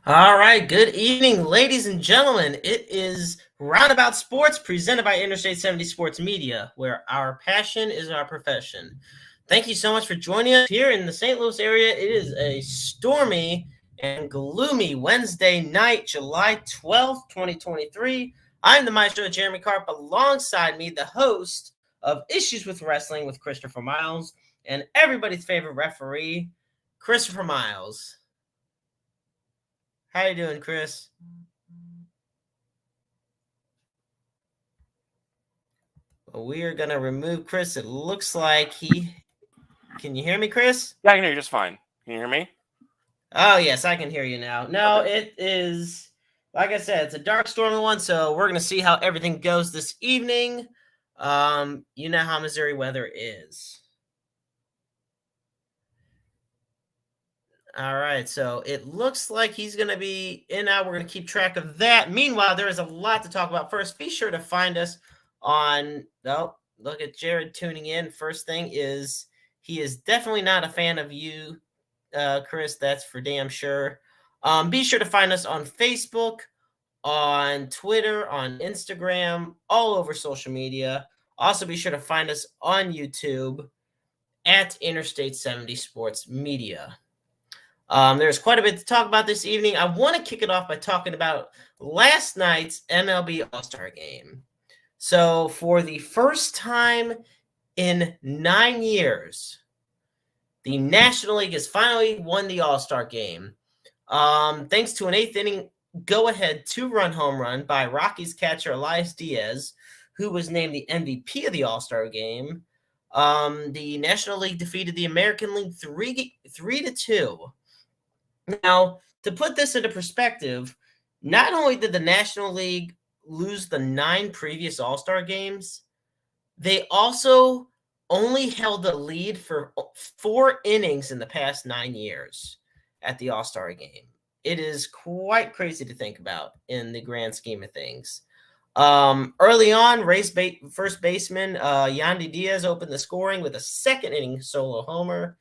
All right, good evening, ladies and gentlemen. It is Roundabout Sports presented by Interstate 70 Sports Media, where our passion is our profession. Thank you so much for joining us here in the St. Louis area. It is a stormy and gloomy Wednesday night, July 12th, 2023. I'm the Maestro, Jeremy Karp. Alongside me, the host of Issues with Wrestling with Christopher Miles, and everybody's favorite referee, Christopher Miles. How you doing, Chris? Well, we are going to remove Chris. It looks like he... Can you hear me, Chris? Yeah, I can hear you just fine. Can you hear me? Oh, yes, I can hear you now. No, It is... Like I said, it's a dark, stormy one, so we're going to see how everything goes this evening. You know how Missouri weather is. All right, so it looks like he's going to be in now. We're going to keep track of that. Meanwhile, there is a lot to talk about. First, be sure to find us on... Oh, look at Jared tuning in. First thing is he is definitely not a fan of you, Chris. That's for damn sure. Be sure to find us on Facebook, on Twitter, on Instagram, all over social media. Also, be sure to find us on YouTube at Interstate 70 Sports Media. There's quite a bit to talk about this evening. I want to kick it off by talking about last night's MLB All-Star Game. So, for the first time in 9 years, the National League has finally won the All-Star Game. Thanks to an eighth-inning go-ahead two-run home run by Rockies catcher Elias Diaz, who was named the MVP of the All-Star Game. The National League defeated the American League 3-2. Now, to put this into perspective, not only did the National League lose the 9 previous All-Star games, they also only held the lead for 4 innings in the past 9 years at the All-Star game. It is quite crazy to think about in the grand scheme of things. Early on, first baseman Yandy Diaz opened the scoring with a second inning solo homer.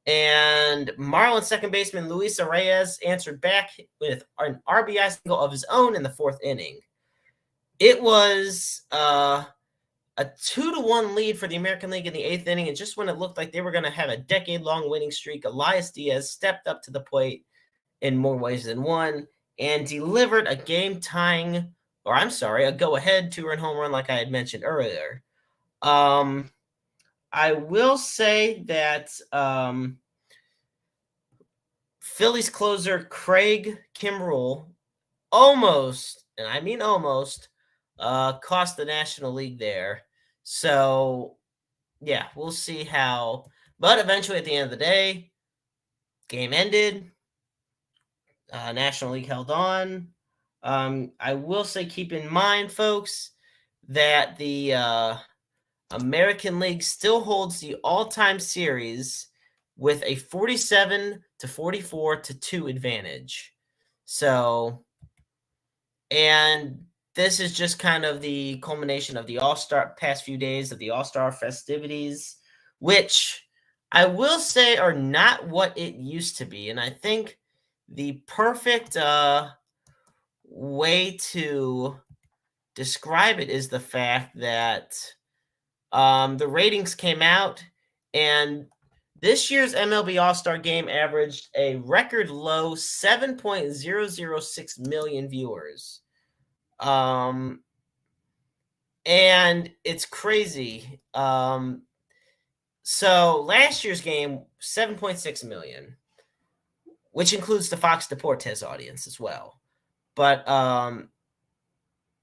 And Marlins second baseman Luis Reyes answered back with an RBI single of his own in the 4th inning. It was a 2-1 lead for the American League in the 8th inning, and just when it looked like they were going to have a decade-long winning streak, Elias Diaz stepped up to the plate in more ways than one and delivered a game-tying, a go-ahead 2-run home run like I had mentioned earlier. I will say that Phillies closer Craig Kimbrell almost, and I mean almost, cost the National League there. So, yeah, we'll see how. But eventually, at the end of the day, game ended. National League held on. I will say, keep in mind, folks, that the American League still holds the all-time series with a 47-44-2 advantage. So, and this is just kind of the culmination of the All-Star past few days of the All-Star festivities, which I will say are not what it used to be. And I think the perfect way to describe it is the fact that the ratings came out, and this year's MLB All-Star Game averaged a record low 7.006 million viewers. And it's crazy. So last year's game, 7.6 million, which includes the Fox Deportes audience as well. But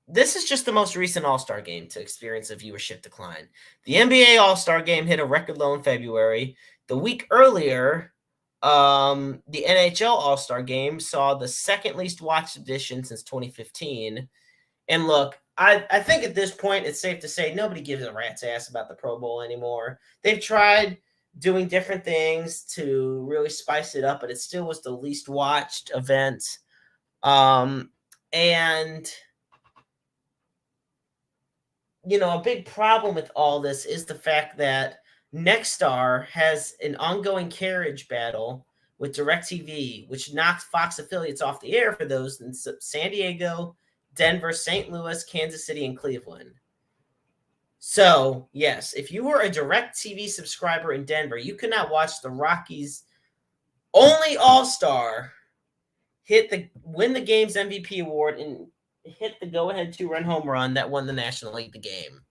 this is just the most recent All-Star Game to experience a viewership decline. The NBA All-Star Game hit a record low in February. The week earlier, the NHL All-Star Game saw the second least watched edition since 2015. And look, I think at this point, it's safe to say nobody gives a rat's ass about the Pro Bowl anymore. They've tried doing different things to really spice it up, but it still was the least watched event. And you know, a big problem with all this is the fact that Nexstar has an ongoing carriage battle with DirecTV, which knocked Fox affiliates off the air for those in San Diego, Denver, St. Louis, Kansas City, and Cleveland. So, yes, if you were a DirecTV subscriber in Denver, you could not watch the Rockies' only All-Star win the game's MVP award and hit the go-ahead 2-run home run that won the National League the game.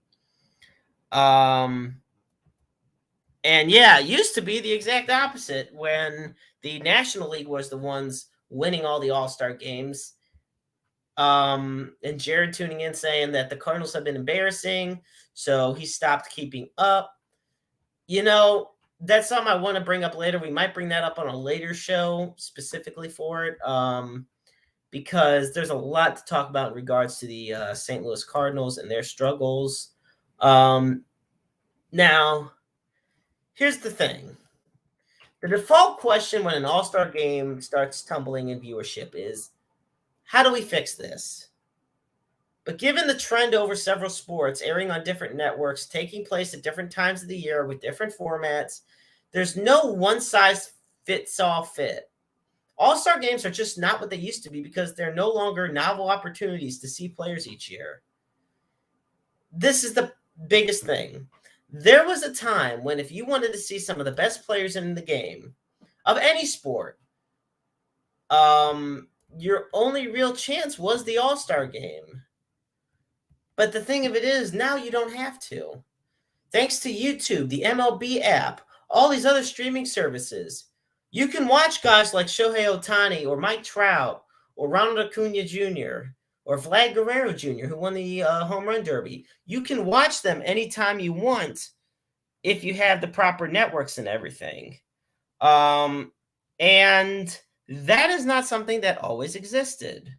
And yeah, it used to be the exact opposite when the National League was the ones winning all the All-Star games. And Jared tuning in saying that the Cardinals have been embarrassing, so he stopped keeping up. That's something I want to bring up later. We might bring that up on a later show specifically for it, because there's a lot to talk about in regards to the St. Louis Cardinals and their struggles. Now, here's the thing. The default question when an All-Star game starts tumbling in viewership is, how do we fix this? But given the trend over several sports airing on different networks, taking place at different times of the year with different formats, there's no one-size-fits-all fit. All-Star games are just not what they used to be because they're no longer novel opportunities to see players each year. This is the biggest thing. There was a time when if you wanted to see some of the best players in the game of any sport, your only real chance was the All-Star game. But the thing of it is, now you don't have to. Thanks to YouTube, the MLB app, all these other streaming services, you can watch guys like Shohei Ohtani or Mike Trout or Ronald Acuna Jr. or Vlad Guerrero Jr., who won the home run derby. You can watch them anytime you want if you have the proper networks and everything. And that is not something that always existed.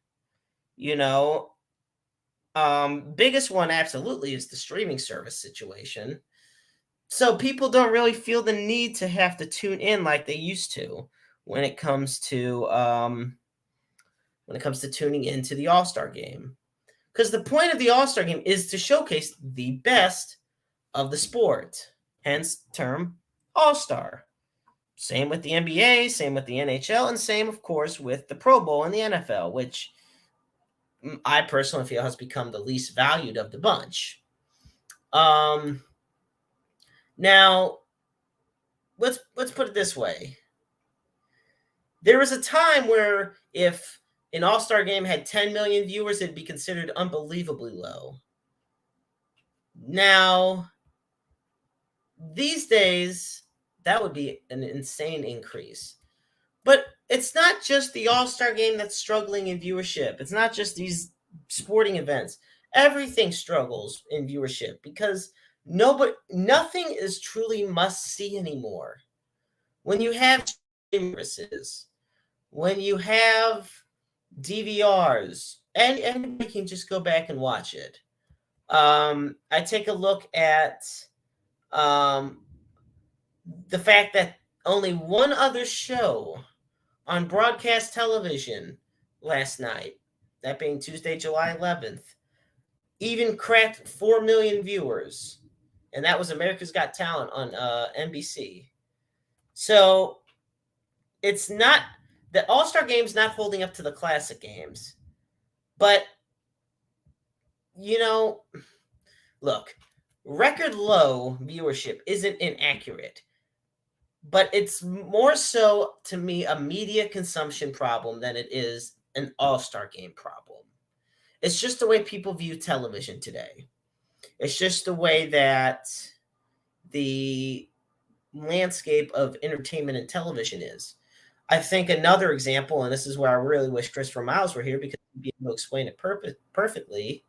Biggest one absolutely is the streaming service situation. So people don't really feel the need to have to tune in like they used to when it comes to tuning into the All-Star game. Because the point of the All-Star game is to showcase the best of the sport, hence term All-Star. Same with the NBA, same with the NHL, and same, of course, with the Pro Bowl and the NFL, which I personally feel has become the least valued of the bunch. Now, let's put it this way. There was a time where if an All-Star game had 10 million viewers, it'd be considered unbelievably low. Now, these days, that would be an insane increase. But it's not just the All-Star game that's struggling in viewership. It's not just these sporting events. Everything struggles in viewership because nothing is truly must-see anymore. When you have services, when you have DVRs, and anybody can just go back and watch it. I take a look at the fact that only one other show on broadcast television last night, that being Tuesday, July 11th, even cracked 4 million viewers, and that was America's Got Talent on NBC. So it's not the All-Star Game's not holding up to the classic games, but look, record low viewership isn't inaccurate. But it's more so, to me, a media consumption problem than it is an All-Star game problem. It's just the way people view television today. It's just the way that the landscape of entertainment and television is. I think another example, and this is where I really wish Christopher Miles were here because he'd be able to explain it perfectly,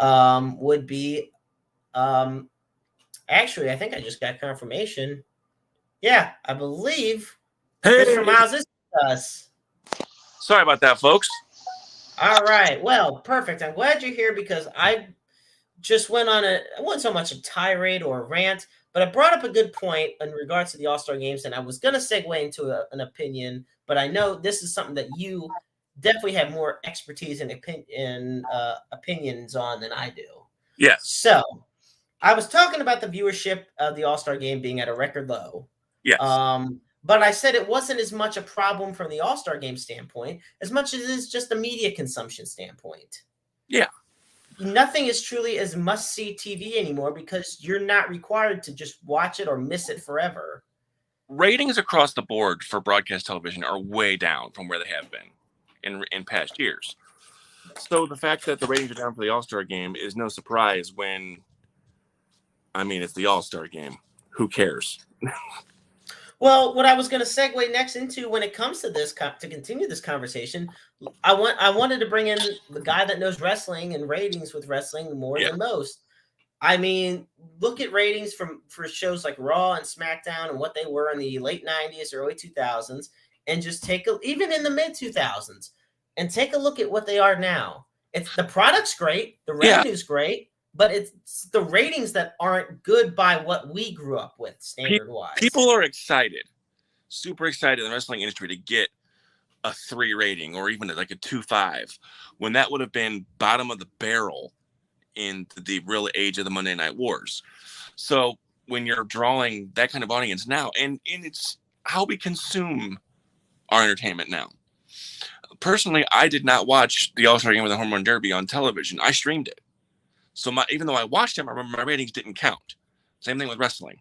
would be, actually, I think I just got confirmation. Yeah, I believe Christopher Miles is with us. Sorry about that, folks. All right. Well, perfect. I'm glad you're here because I just went on I wasn't so much a tirade or a rant, but I brought up a good point in regards to the All-Star games, and I was going to segue into an opinion, but I know this is something that you definitely have more expertise and opinions on than I do. Yes. So I was talking about the viewership of the All-Star game being at a record low. Yes. But I said it wasn't as much a problem from the All-Star Game standpoint as much as it is just a media consumption standpoint. Yeah. Nothing is truly as must-see TV anymore because you're not required to just watch it or miss it forever. Ratings across the board for broadcast television are way down from where they have been in past years. So the fact that the ratings are down for the All-Star Game is no surprise when, it's the All-Star Game. Who cares? Well, what I was going to segue next into when it comes to this, to continue this conversation, I wanted to bring in the guy that knows wrestling and ratings with wrestling more than most. Look at ratings for shows like Raw and SmackDown and what they were in the late 90s, early 2000s, and just even in the mid 2000s, and take a look at what they are now. The product's great, the revenue's great, but it's the ratings that aren't good by what we grew up with standard-wise. People are excited, super excited in the wrestling industry to get a 3 rating or even like a 2.5 when that would have been bottom of the barrel in the real age of the Monday Night Wars. So when you're drawing that kind of audience now, and it's how we consume our entertainment now. Personally, I did not watch the All-Star Game with the Home Run Derby on television. I streamed it. So even though I watched him, I remember my ratings didn't count. Same thing with wrestling.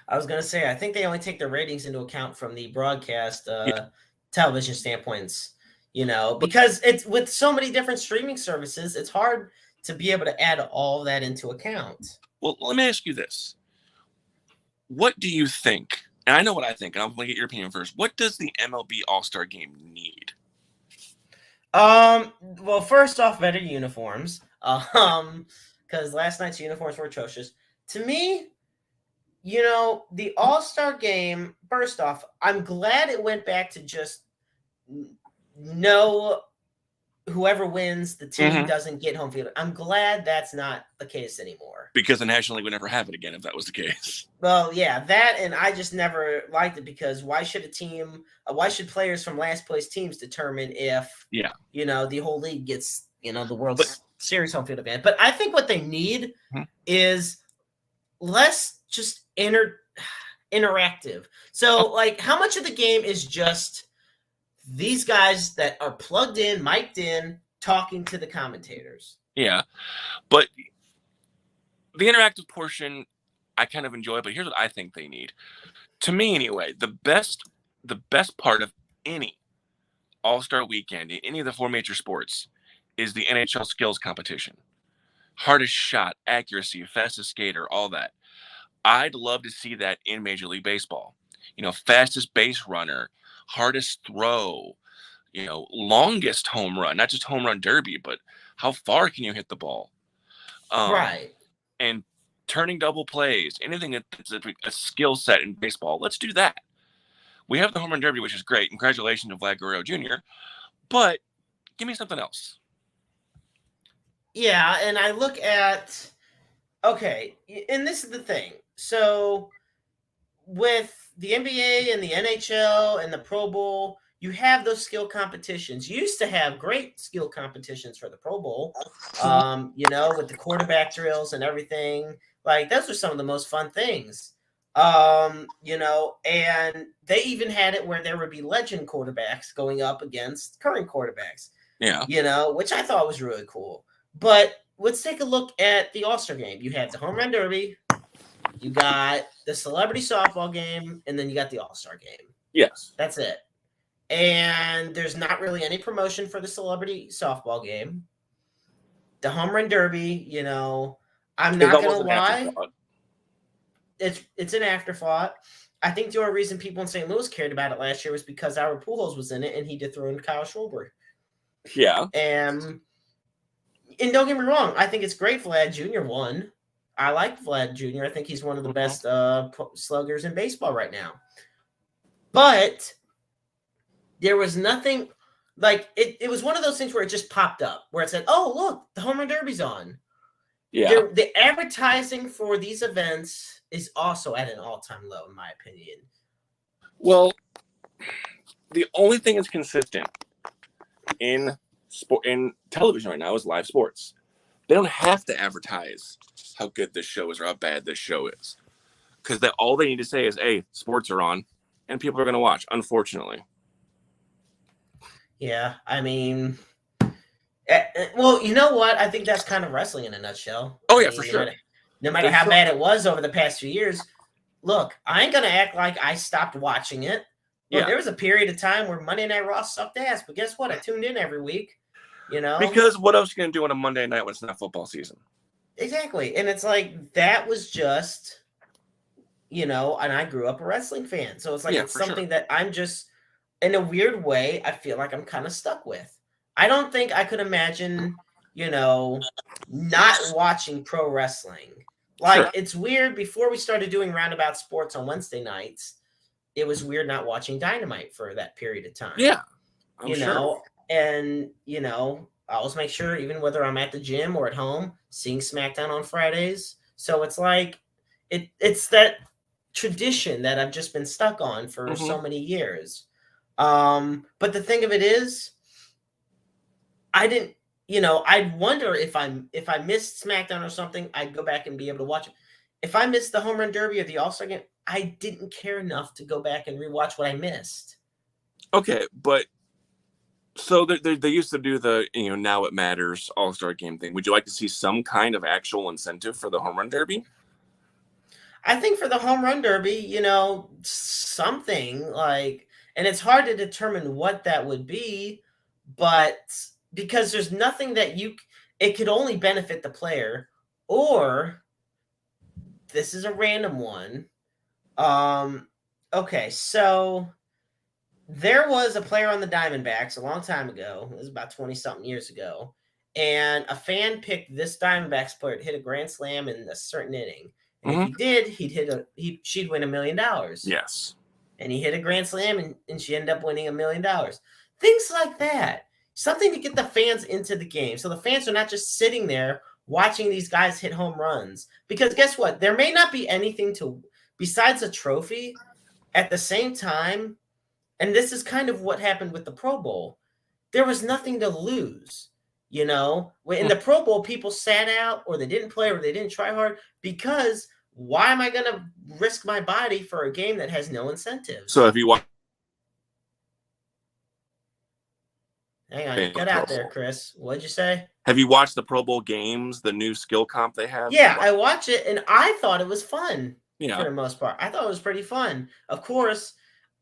I was going to say, I think they only take the ratings into account from the broadcast television standpoints, because it's with so many different streaming services, it's hard to be able to add all that into account. Well, let me ask you this. What do you think? And I know what I think, and I'm going to get your opinion first. What does the MLB All-Star Game need? Well, first off, better uniforms. Because last night's uniforms were atrocious. To me, the All-Star Game, first off, I'm glad it went back to just whoever wins, the team doesn't get home field. I'm glad that's not the case anymore. Because the National League would never have it again if that was the case. Well, yeah, that, and I just never liked it because why should players from last place teams determine if, the whole league gets, the World Series home field advantage? But I think what they need is less just interactive. So, how much of the game is just these guys that are plugged in, mic'd in, talking to the commentators? Yeah, but the interactive portion I kind of enjoy, but here's what I think they need. To me, anyway, the best part of any All-Star weekend in any of the 4 major sports is the NHL skills competition. Hardest shot, accuracy, fastest skater, all that. I'd love to see that in Major League Baseball. Fastest base runner, hardest throw, longest home run, not just home run derby, but how far can you hit the ball? Right. And turning double plays, anything that's a skill set in baseball, let's do that. We have the home run derby, which is great. Congratulations to Vlad Guerrero Jr., but give me something else. Yeah, and I look at, okay, and this is the thing. So with the NBA and the NHL and the Pro Bowl, you have those skill competitions. You used to have great skill competitions for the Pro Bowl, with the quarterback drills and everything. Those are some of the most fun things. And they even had it where there would be legend quarterbacks going up against current quarterbacks. Yeah. Which I thought was really cool. But let's take a look at the All-Star Game. You had the Home Run Derby, you got the Celebrity Softball Game, and then you got the All-Star Game. Yes. That's it. And there's not really any promotion for the Celebrity Softball Game. The Home Run Derby, I'm not going to lie. It's an afterthought. I think the only reason people in St. Louis cared about it last year was because Albert Pujols was in it, and he dethroned Kyle Schwarber. Yeah. And don't get me wrong, I think it's great Vlad Jr. won. I like Vlad Jr. I think he's one of the best sluggers in baseball right now. But there was nothing it was one of those things where it just popped up, where it said, oh, look, the Home Run Derby's on. Yeah. The advertising for these events is also at an all-time low, in my opinion. Well, the only thing that's consistent in television right now is live sports. They don't have to advertise how good this show is or how bad this show is. because all they need to say is, "Hey, sports are on," and people are going to watch. Unfortunately. Yeah, I mean, well, you know what? I think that's kind of wrestling in a nutshell. Oh I yeah, mean, for sure. No matter There's how bad it was over the past few years, look, I ain't gonna act like I stopped watching it. Look, Yeah, there was a period of time where Monday Night Raw sucked ass, but guess what? I tuned in every week. You know, because what else are you going to do on a Monday night when it's not football season? exactly, and it's like that was just, and I grew up a wrestling fan, so it's like Yeah, it's for sure. something that I'm just, in a weird way, I feel like I'm kind of stuck with. I don't think I could imagine, not watching pro wrestling. Like, Sure. it's weird. Before we started doing Roundabout Sports on Wednesday nights, it was weird not watching Dynamite for that period of time. Yeah, I'm sure. And I always make sure, even whether I'm at the gym or at home, seeing SmackDown on Fridays. So it's like it's that tradition that I've just been stuck on for so many years. But the thing of it is, I didn't, I'd wonder if I missed SmackDown or something, I'd go back and be able to watch it. If I missed the Home Run Derby or the All-Star game, I didn't care enough to go back and rewatch what I missed. Okay, but so they used to do the Now It Matters All-Star Game thing. Would you like to see some kind of actual incentive for the Home Run Derby? I think for the Home Run Derby, something like, and it's hard to determine what that would be, but because there's nothing that it could only benefit the player, or this is a random one. Okay, so there was a player on the Diamondbacks a long time ago. It was about 20 something years ago. And a fan picked this Diamondbacks player to hit a grand slam in a certain inning. And if he did, she'd win $1 million. Yes. And he hit a grand slam and she ended up winning $1 million. Things like that. Something to get the fans into the game. So the fans are not just sitting there watching these guys hit home runs. Because guess what? There may not be anything besides a trophy at the same time. And this is kind of what happened with the Pro Bowl. There was nothing to lose. In the Pro Bowl, people sat out or they didn't play or they didn't try hard because why am I going to risk my body for a game that has no incentives? So if you watch, hang on, you cut out there, Chris. What'd you say? Have you watched the Pro Bowl games, the new skill comp they have? Yeah, I watch it and I thought it was fun. Yeah. For the most part, I thought it was pretty fun. Of course,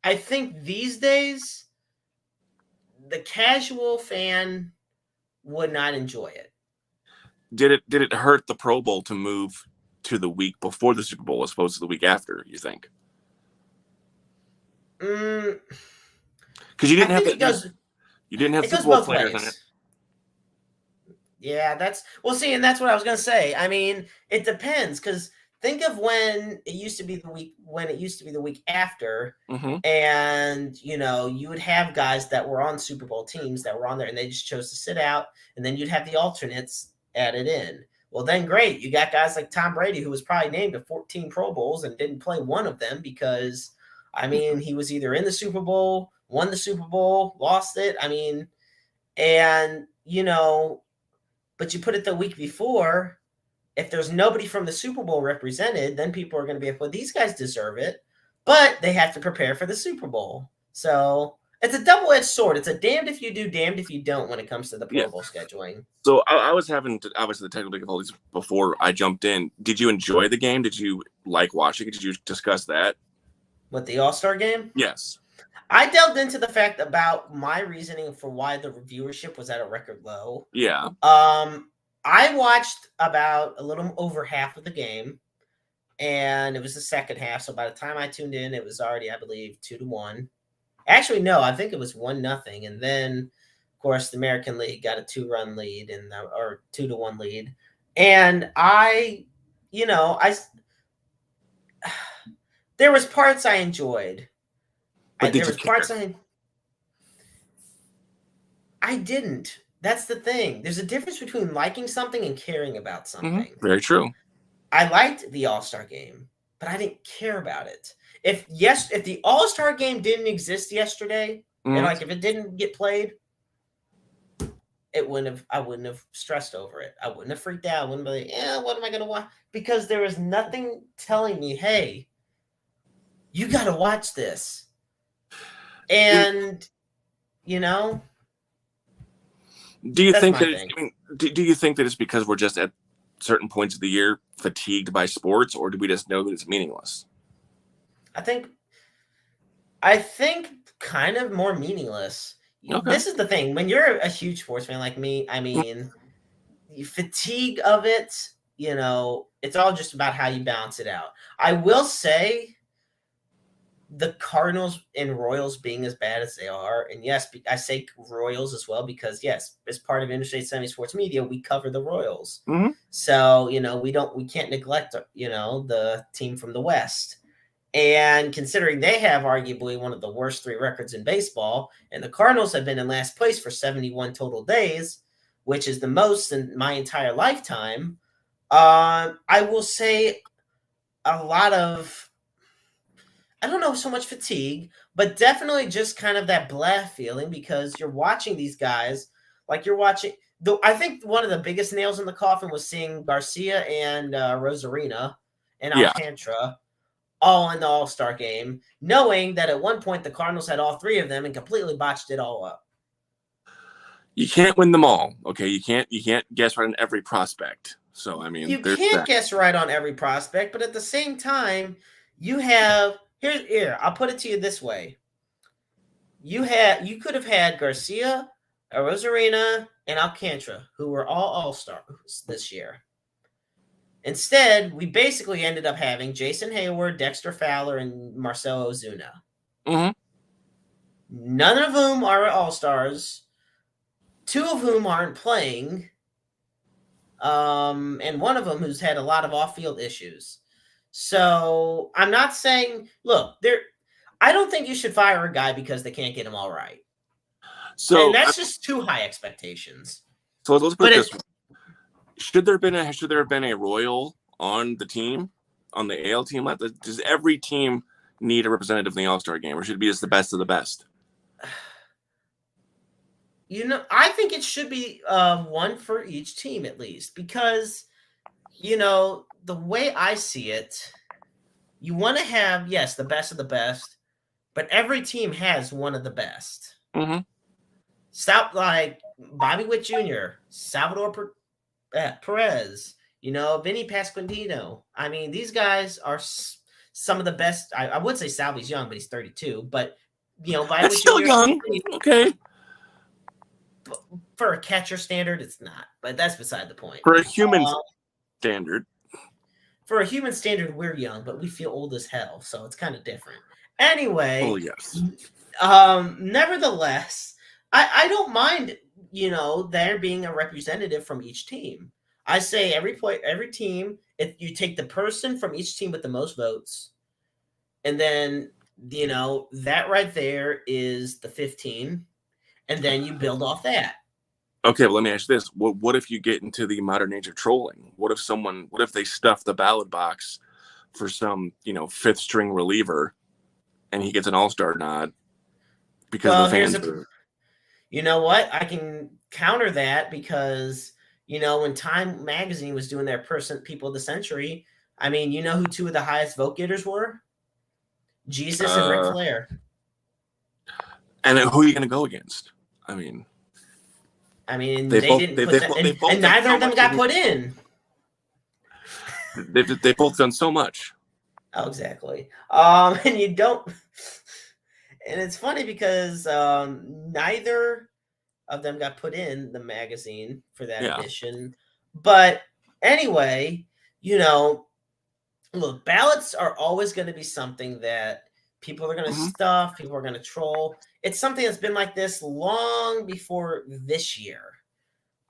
I think these days the casual fan would not enjoy it. Did it hurt the Pro Bowl to move to the week before the Super Bowl as opposed to the week after, you think? Because you didn't have Super Bowl players in it. Yeah, and that's what I was gonna say. I mean, it depends, because think of when it used to be the week after, and you would have guys that were on Super Bowl teams that were on there and they just chose to sit out, and then you'd have the alternates added in. Well, then great, you got guys like Tom Brady, who was probably named to 14 Pro Bowls and didn't play one of them because, I mean, he was either in the Super Bowl, won the Super Bowl, lost it. I mean, and but you put it the week before. If there's nobody from the Super Bowl represented, then people are going to be like, well, these guys deserve it, but they have to prepare for the Super Bowl. So it's a double-edged sword. It's a damned if you do, damned if you don't when it comes to the Pro Bowl scheduling. So I was having obviously the technical difficulties before I jumped in. Did you enjoy the game? Did you like watching it? Did you discuss that? With the All-Star game? Yes. I delved into the fact about my reasoning for why the viewership was at a record low. Yeah. I watched about a little over half of the game, and it was the second half. So by the time I tuned in, it was already, I believe, 2-1. Actually, no, I think it was 1-0. And then, of course, the American League got a 2-run lead or 2-1 lead. And there was parts I enjoyed. But there was parts I didn't. That's the thing. There's a difference between liking something and caring about something. Very true. I liked the All-Star game, but I didn't care about it. If the All-Star game didn't exist yesterday, and if it didn't get played, I wouldn't have stressed over it. I wouldn't have freaked out. I wouldn't be like, what am I going to watch? Because there was nothing telling me, hey, you got to watch this. And, you know, Do you that's think my that it's, thing. I mean, do you think that it's because we're just at certain points of the year fatigued by sports, or do we just know that it's meaningless? I think I think kind of more meaningless. Okay. This is the thing. When you're a huge sports fan like me, I mean, the fatigue of it, it's all just about how you balance it out. I will say the Cardinals and Royals being as bad as they are, and yes, I say Royals as well because yes, as part of Interstate Semi Sports Media, we cover the Royals. Mm-hmm. So we can't neglect the team from the West. And considering they have arguably one of the worst 3 records in baseball, and the Cardinals have been in last place for 71 total days, which is the most in my entire lifetime, I will say a lot of, I don't know so much fatigue, but definitely just kind of that blah feeling because you're watching these guys like you're watching. I think one of the biggest nails in the coffin was seeing Garcia and Rosarina and Yeah. Alcantara all in the All-Star game, knowing that at one point the Cardinals had all 3 of them and completely botched it all up. You can't win them all. Okay. You can't guess right on every prospect. So I mean, You there's can't that. guess right on every prospect, but at the same time, you have here. I'll put it to you this way: you could have had Garcia, Rosarina, and Alcantara, who were all Stars this year. Instead, we basically ended up having Jason Hayward, Dexter Fowler, and Marcelo Ozuna. Mm-hmm. None of whom are All-Stars, 2 of whom aren't playing, and one of them who's had a lot of off-field issues. So I'm not saying, look, I don't think you should fire a guy because they can't get him all right. And So that's just too high expectations. let's put But it this way: should there have been a Royal on the team, on the AL team? Does every team need a representative in the All-Star game, or should it be just the best of the best? I think it should be one for each team at least because, the way I see it, you want to have, yes, the best of the best, but every team has one of the best. Mm-hmm. Stop like Bobby Witt Jr., Salvador Perez, Vinny Pasquantino. I mean, these guys are some of the best. I would say Salvy's young, but he's 32. But Bobby That's Witt still Jr. young. Okay. For a catcher standard, it's not. But that's beside the point. For a human standard. For a human standard, we're young, but we feel old as hell, so it's kind of different. Anyway, Oh yes. Nevertheless, I don't mind, there being a representative from each team. I say every team, if you take the person from each team with the most votes, and then that right there is the 15, and then you build off that. Okay, well, let me ask you this: what if you get into the modern age of trolling? What if they stuff the ballot box for some 5th string reliever, and he gets an All-Star nod because the fans are. You know what? I can counter that because, when Time Magazine was doing their people of the century, I mean, you know who 2 of the highest vote getters were? Jesus and Ric Flair. And who are you going to go against? I mean, they didn't put that, and neither of them got put in. They've both done so much. Oh, exactly. And you don't. And it's funny because neither of them got put in the magazine for that edition. But anyway, look, ballots are always going to be something that people are going to stuff, people are going to troll. It's something that's been like this long before this year.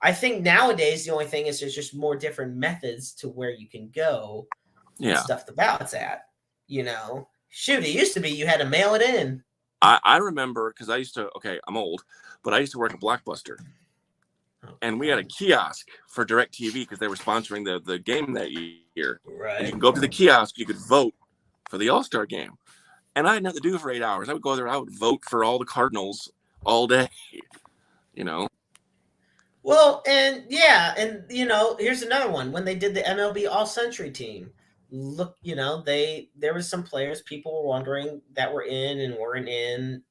I think nowadays the only thing is there's just more different methods to where you can go and stuff the ballots at. Shoot, it used to be you had to mail it in. I remember because I used to, I'm old, but I used to work at Blockbuster. And we had a kiosk for DirecTV because they were sponsoring the game that year. Right. And you can go up to the kiosk, you could vote for the All-Star game. And I had nothing to do for 8 hours. I would go there, I would vote for all the Cardinals all day, Well, and here's another one. When they did the MLB All-Century team, look, there was some players people were wondering that were in and weren't in.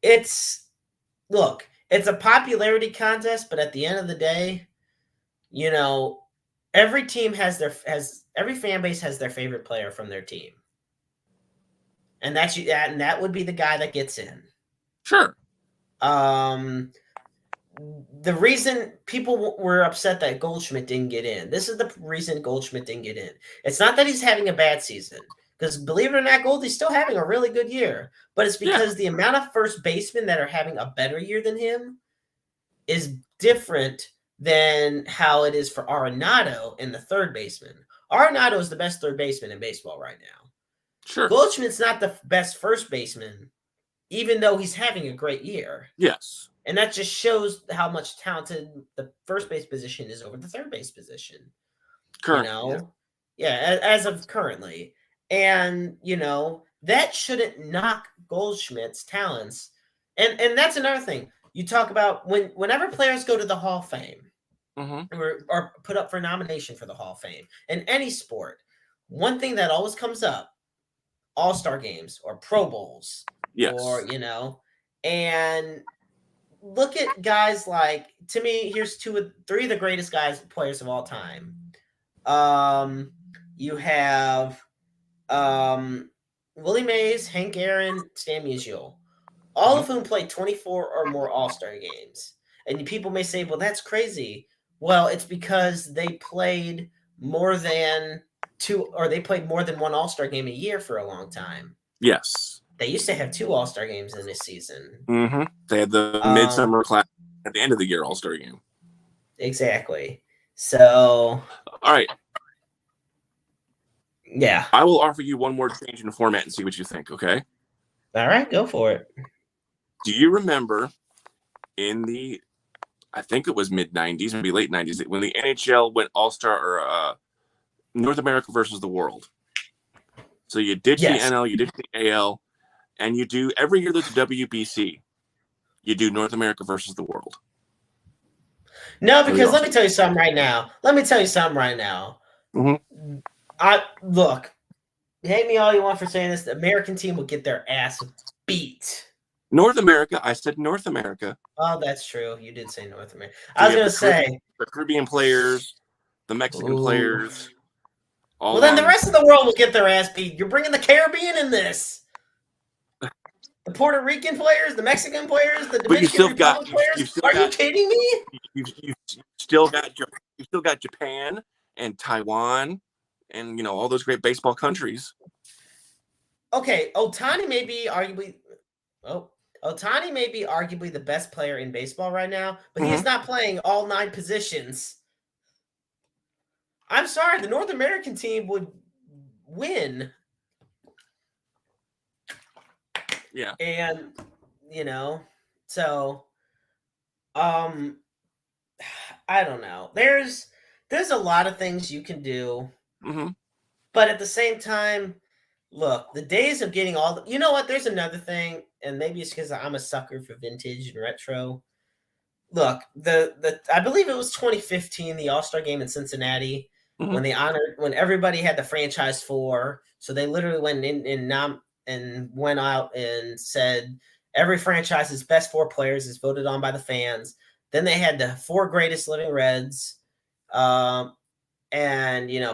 It's it's a popularity contest, but at the end of the day, every team every fan base has their favorite player from their team, and that would be the guy that gets in. Sure. The reason people were upset that Goldschmidt didn't get in. This is the reason Goldschmidt didn't get in. It's not that he's having a bad season, because believe it or not, Goldie's still having a really good year. But it's because the amount of first basemen that are having a better year than him is different than how it is for Arenado and the third baseman. Arenado is the best third baseman in baseball right now. Sure. Goldschmidt's not the best first baseman, even though he's having a great year. Yes. And that just shows how much talented the first base position is over the third base position. Currently, as of currently. And, that shouldn't knock Goldschmidt's talents. And that's another thing. You talk about whenever players go to the Hall of Fame or put up for nomination for the Hall of Fame in any sport, one thing that always comes up, All-Star games or Pro Bowls. Yes. Or, and look at guys like, to me, here's three of the greatest players of all time. You have Willie Mays, Hank Aaron, Stan Musial, all of whom played 24 or more All-Star games. And people may say, well, that's crazy. Well, it's because they played more than one All-Star game a year for a long time. Yes. They used to have 2 All-Star games in this season. Mm-hmm. They had the midsummer class at the end of the year All-Star game. Exactly. So, all right. Yeah. I will offer you one more change in format and see what you think, okay? All right, go for it. Do you remember in the, I think it was mid-90s, maybe late 90s, when the NHL went All-Star or North America versus the world? So you ditch the NL, you ditch the AL, and you do, every year there's a WBC, you do North America versus the world. No, because let me tell you something right now. Mm-hmm. Look, hate me all you want for saying this. The American team will get their ass beat. North America. I said North America. Oh, that's true. You did say North America. So I was going to say the Caribbean players, the Mexican players. Well, then the rest of the world will get their ass beat. You're bringing the Caribbean in this. The Puerto Rican players, the Mexican players, the Dominican Republic players. Are you kidding me? You still got Japan and Taiwan and all those great baseball countries. Okay, Ohtani may be arguably the best player in baseball right now, but he is not playing all 9 positions. I'm sorry, the North American team would win. Yeah. And, so, I don't know. There's a lot of things you can do. Mm-hmm. But at the same time, look, the days of getting all the, you know what? There's another thing, and maybe it's because I'm a sucker for vintage and retro. Look, I believe it was 2015, the All-Star game in Cincinnati, when everybody had the franchise 4. So they literally went in and went out and said every franchise's best 4 players is voted on by the fans. Then they had the 4 greatest living Reds. And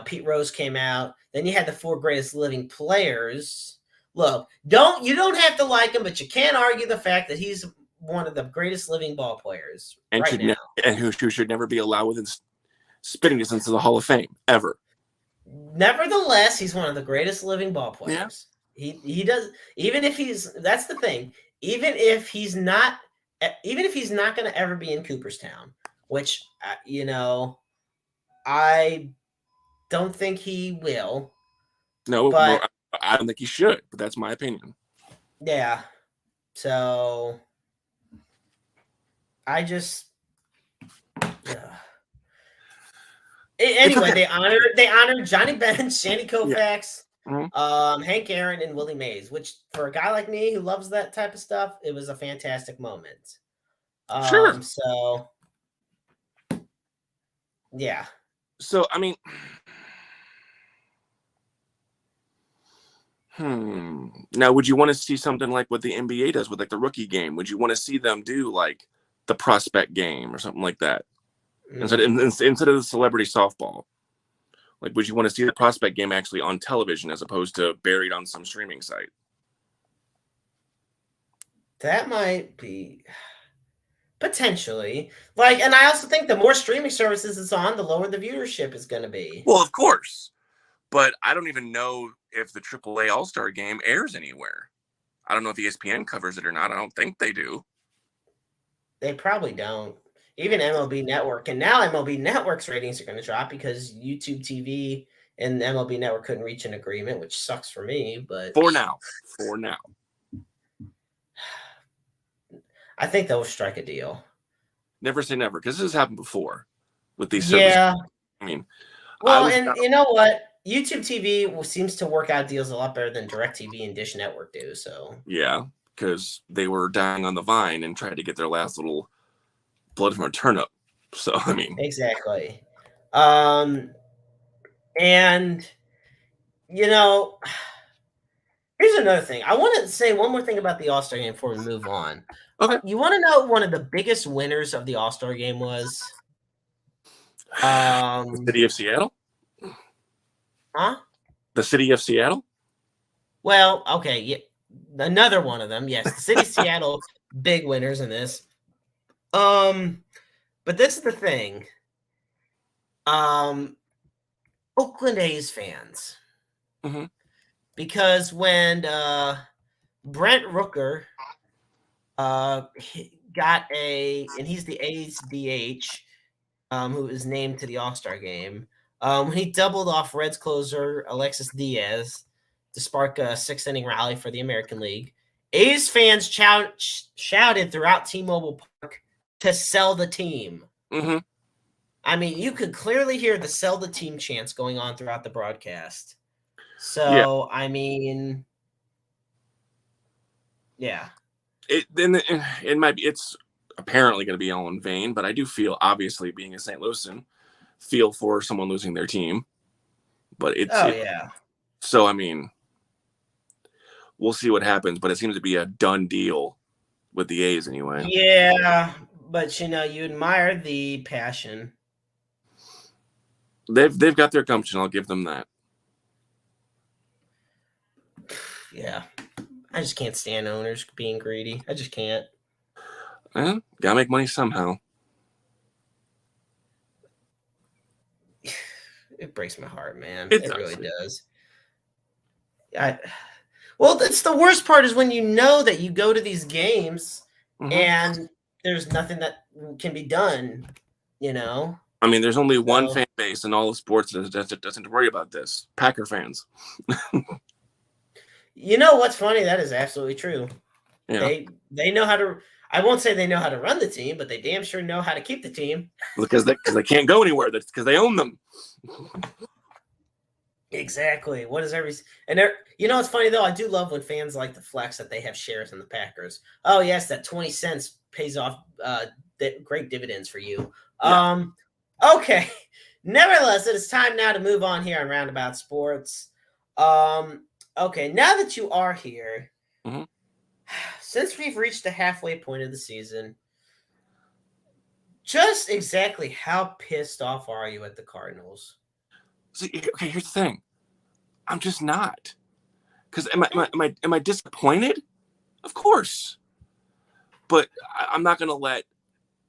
Pete Rose came out. Then you had the 4 greatest living players. Look, you don't have to like him, but you can't argue the fact that he's one of the greatest living ball players and now. And who should never be allowed within spitting distance of the Hall of Fame ever. Nevertheless, he's one of the greatest living ball players. Yeah. He does, even if that's the thing. Even if he's not going to ever be in Cooperstown, which I don't think he will. No, but I don't think he should, but that's my opinion. Yeah. So I just anyway, they honored Johnny Bench, Sandy Koufax, Hank Aaron, and Willie Mays, which for a guy like me who loves that type of stuff, it was a fantastic moment. Sure. So yeah. So I mean, Now, would you want to see something like what the NBA does with like the rookie game? Would you want to see them do like the prospect game or something like that instead of the celebrity softball? Like, would you want to see the prospect game actually on television as opposed to buried on some streaming site? That might be potentially like, and I also think the more streaming services it's on, the lower the viewership is going to be. Well, of course, but I don't even know if the AAA All-Star Game airs anywhere. I don't know if ESPN covers it or not. I don't think they do. They probably don't. Even MLB Network, and now MLB Network's ratings are going to drop because YouTube TV and MLB Network couldn't reach an agreement, which sucks for me. But for now, I think they'll strike a deal. Never say never, because this has happened before with these services. Yeah, I mean, well, and you know what? YouTube TV seems to work out deals a lot better than DirecTV and Dish Network do. So yeah, because they were dying on the vine and tried to get their last little blood from a turnip. So I mean, exactly. And you know, here's another thing. I want to say one more thing about the All-Star Game before we move on. Okay. You want to know what one of the biggest winners of the All-Star Game was? The city of Seattle? Huh? The city of Seattle? Well, okay, yeah, another one of them. Yes, the city of Seattle, big winners in this. But this is the thing. Oakland A's fans. Mm-hmm. Because when Brent Rooker got and he's the A's DH, who is named to the All-Star Game, when he doubled off Reds closer Alexis Diaz to spark a 6-inning rally for the American League, A's fans shouted throughout T-Mobile Park to sell the team. Mm-hmm. I mean, you could clearly hear the sell the team chants going on throughout the broadcast. So, yeah. I mean, yeah. It might be, it's apparently going to be all in vain, but I do feel, obviously, being a St. Louisan, feel for someone losing their team. But yeah. So, I mean, we'll see what happens, but it seems to be a done deal with the A's anyway. Yeah, but, you admire the passion. They've got their gumption. I'll give them that. Yeah. I just can't stand owners being greedy. I just can't. Gotta make money somehow. It breaks my heart, man. It really does. Well, that's the worst part is when you know that you go to these games and there's nothing that can be done, I mean, there's only one fan base in all of sports that doesn't worry about this. Packer fans. You know what's funny? That is absolutely true. Yeah. They know how to. I won't say they know how to run the team, but they damn sure know how to keep the team. Because they can't go anywhere. That's because they own them. Exactly. What is it's funny though. I do love when fans like to flex that they have shares in the Packers. Oh yes, that 20 cents pays off great dividends for you. Yeah. Okay. Nevertheless, it is time now to move on here on Roundabout Sports. Okay, now that you are here, since we've reached the halfway point of the season, just exactly how pissed off are you at the Cardinals? See, okay, here's the thing. I'm just not. Because am I disappointed? Of course. But I'm not going to let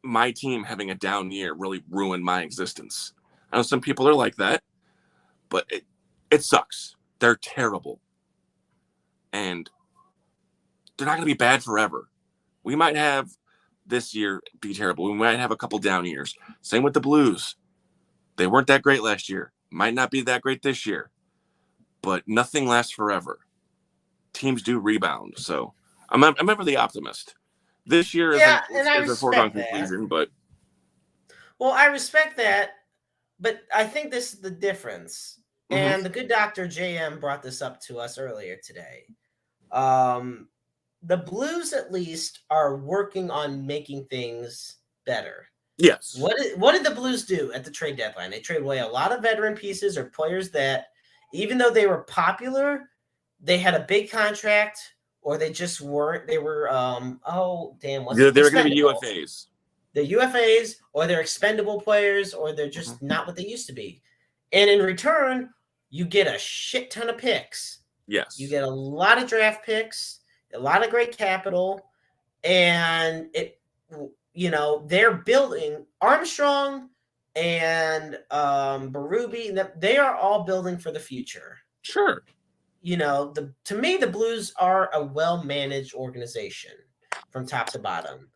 my team having a down year really ruin my existence. I know some people are like that, but it sucks. They're terrible. And they're not going to be bad forever. We might have this year be terrible. We might have a couple down years. Same with the Blues. They weren't that great last year. Might not be that great this year. But nothing lasts forever. Teams do rebound. So I'm ever the optimist. This year is a foregone conclusion, but. Well, I respect that, but I think this is the difference. And the good doctor JM brought this up to us earlier today. The Blues, at least, are working on making things better. Yes. What did the Blues do at the trade deadline? They traded away a lot of veteran pieces or players that, even though they were popular, they had a big contract, or they just weren't. They were what's They're going to be expendable. UFAs. They're UFAs, or they're expendable players, or they're just not what they used to be. And in return, you get a shit ton of picks. Yes. You get a lot of draft picks, a lot of great capital, and they're building Armstrong and Berube. They are all building for the future. Sure. To me, the Blues are a well-managed organization from top to bottom.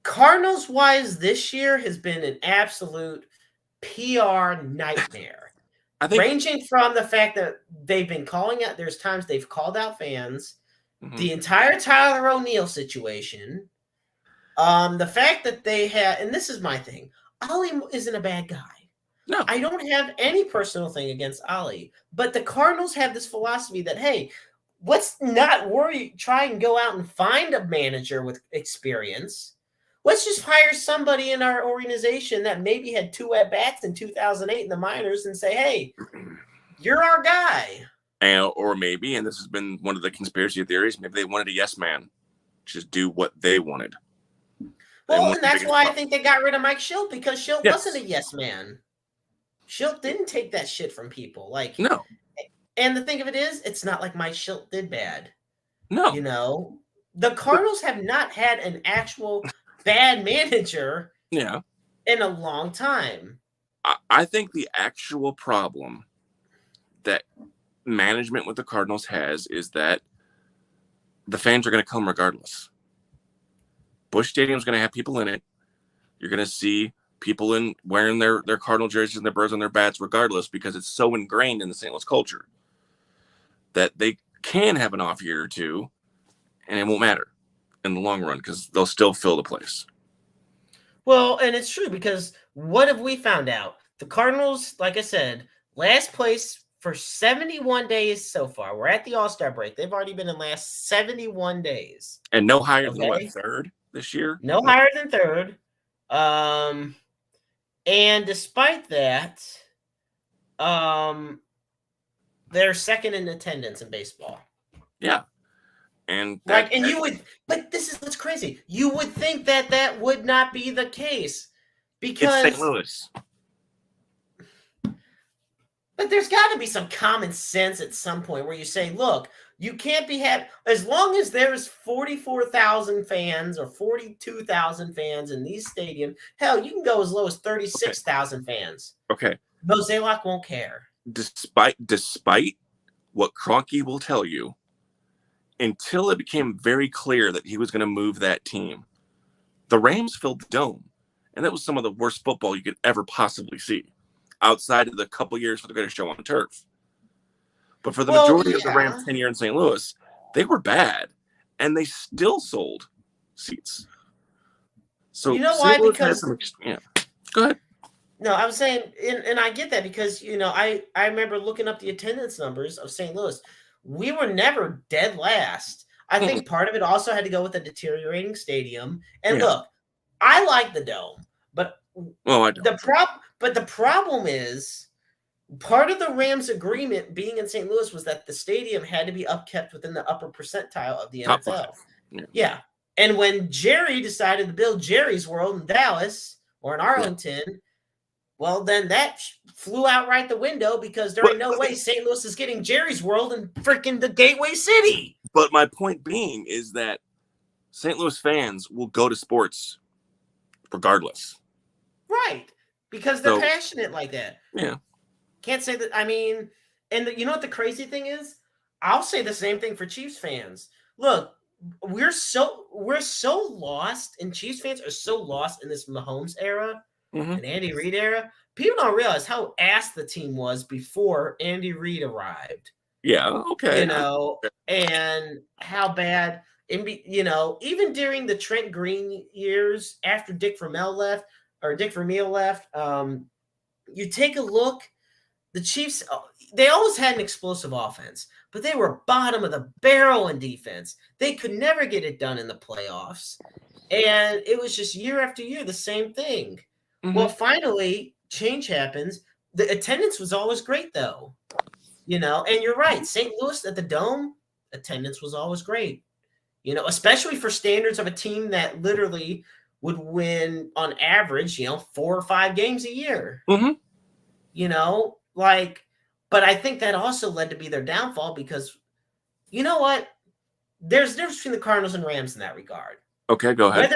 Cardinals-wise, this year has been an absolute PR nightmare. Ranging from the fact that they've been calling out, there's times they've called out fans, the entire Tyler O'Neill situation, the fact that they had, and this is my thing, Ollie isn't a bad guy. No. I don't have any personal thing against Ollie, but the Cardinals have this philosophy that, hey, let's not try and go out and find a manager with experience. Let's just hire somebody in our organization that maybe had 2 at-bats in 2008 in the minors and say, hey, you're our guy. Or maybe, and this has been one of the conspiracy theories, maybe they wanted a yes man. Just do what they wanted. Well, and that's why I think they got rid of Mike Schilt, because Schilt wasn't a yes man. Schilt didn't take that shit from people. No. And the thing of it is, it's not like Mike Schilt did bad. No. The Cardinals have not had an actual bad manager in a long time. I think the actual problem that management with the Cardinals has is that the fans are going to come regardless. Busch Stadium is going to have people in it. You're going to see people wearing their Cardinal jerseys and their birds on their bats regardless, because it's so ingrained in the St. Louis culture that they can have an off year or two and it won't matter in the long run because they'll still fill the place. Well, and it's true, because what have we found out? The Cardinals, like I said, last place for 71 days so far. We're at the All-Star break. They've already been in last 71 days. And no higher than third this year? No higher than third. And despite that, they're second in attendance in baseball. Yeah. And you would, but this is what's crazy. You would think that would not be the case, because it's St. Louis. But there's got to be some common sense at some point where you say, look, you can't be as long as there's 44,000 fans or 42,000 fans in these stadiums. Hell, you can go as low as 36,000 fans. Okay. Mozeliak won't care. Despite what Kroenke will tell you, until it became very clear that he was going to move that team, the Rams filled the dome, and that was some of the worst football you could ever possibly see, outside of the couple years for the greatest show on turf. But for the majority of the Rams' tenure in St. Louis, they were bad, and they still sold seats. So you know why? Because go ahead. No, I was saying, and I get that, because I remember looking up the attendance numbers of St. Louis. We were never dead last. I think part of it also had to go with the deteriorating stadium. And look, I like the dome, but I don't. The problem is, part of the Rams' agreement being in St. Louis was that the stadium had to be upkept within the upper percentile of the Top NFL. 5. Yeah. And when Jerry decided to build Jerry's World in Dallas or in Arlington, well, then that flew out right the window, because there ain't no way St. Louis is getting Jerry's World in freaking the Gateway City. But my point being is that St. Louis fans will go to sports regardless. Right. Because they're passionate like that. Yeah. Can't say that. I mean, and you know what the crazy thing is? I'll say the same thing for Chiefs fans. Look, we're so lost, and Chiefs fans are so lost in this Mahomes era and Andy Reid era. People don't realize how ass the team was before Andy Reid arrived. Yeah, okay. And how bad, even during the Trent Green years after Dick Vermeil left, you take a look, the Chiefs, they always had an explosive offense, but they were bottom of the barrel in defense. They could never get it done in the playoffs. And it was just year after year, the same thing. Well, finally, change happens. The attendance was always great, though. And you're right. St. Louis at the Dome, attendance was always great, especially for standards of a team that literally would win on average, 4 or 5 games a year. Mm-hmm. But I think that also led to be their downfall because you know what? There's a difference between the Cardinals and Rams in that regard. Okay, go ahead.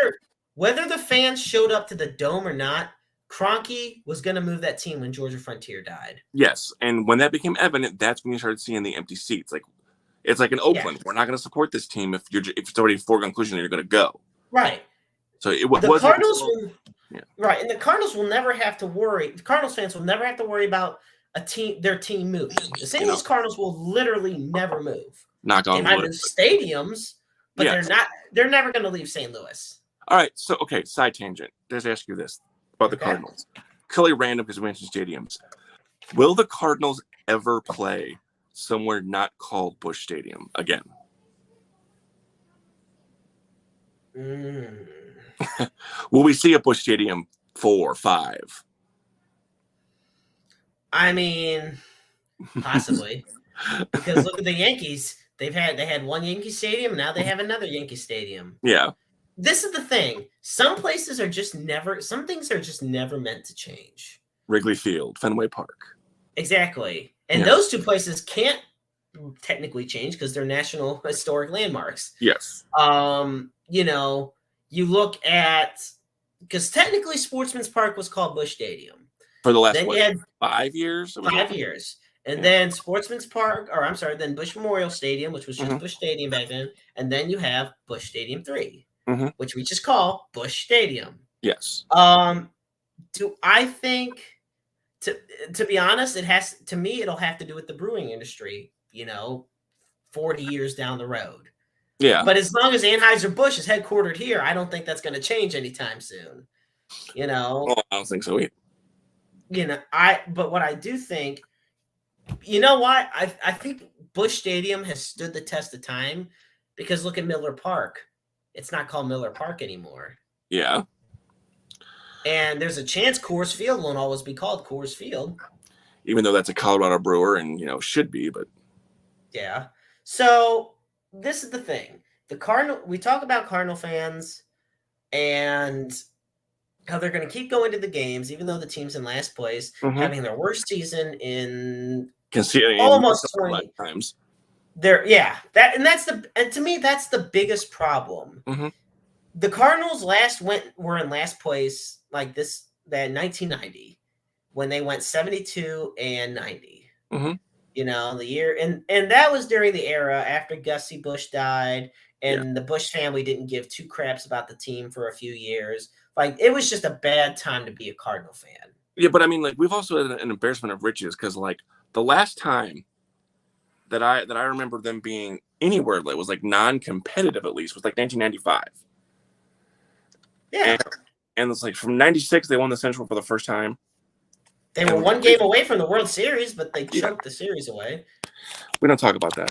Whether the fans showed up to the Dome or not, Kroenke was going to move that team when Georgia Frontier died. Yes, and when that became evident, that's when you started seeing the empty seats. It's like in Oakland, we're not going to support this team if it's already a foregone conclusion that you're going to go. Right. So the Cardinals right, and the Cardinals will never have to worry. The Cardinals fans will never have to worry about their team moving. The St. Louis Cardinals will literally never move. Knock on wood. They might move stadiums, but they're never going to leave St. Louis. All right, so side tangent. Let's ask you this about the Cardinals. Clearly random because we mentioned stadiums. Will the Cardinals ever play somewhere not called Busch Stadium again? Will we see a Busch Stadium 4 or 5? I mean, possibly. Because look at the Yankees. They had one Yankee Stadium, now they have another Yankee Stadium. Yeah. This is the thing. Some things are just never meant to change. Wrigley Field, Fenway Park. Exactly. And those two places can't technically change because they're national historic landmarks. Yes. You look at, because technically Sportsman's Park was called Busch Stadium. For the last 5 years? 5 years. And then Sportsman's Park, then Busch Memorial Stadium, which was just Busch Stadium back then. And then you have Busch Stadium 3, which we just call Busch Stadium. Yes. Do I think, to be honest, it'll have to do with the brewing industry, 40 years down the road. Yeah. But as long as Anheuser-Busch is headquartered here, I don't think that's going to change anytime soon. Well, I don't think so either. But what I do think, I think Busch Stadium has stood the test of time because look at Miller Park. It's not called Miller Park anymore. Yeah. And there's a chance Coors Field won't always be called Coors Field. Even though that's a Colorado brewer and, should be, but. Yeah. So this is the thing. We talk about Cardinal fans and how they're going to keep going to the games, even though the team's in last place, having their worst season in almost 20 times. And to me, that's the biggest problem. The Cardinals were in last place like this, that 1990, when they went 72 and 90. The year, and that was during the era after Gussie Busch died, and the Busch family didn't give two craps about the team for a few years. It was just a bad time to be a Cardinal fan. Yeah, but I mean, we've also had an embarrassment of riches because, the last time that I remember them being anywhere that was non-competitive, at least, was 1995. Yeah, and it's from '96 they won the Central for the first time. They were one game away from the World Series, but they choked the series away. We don't talk about that.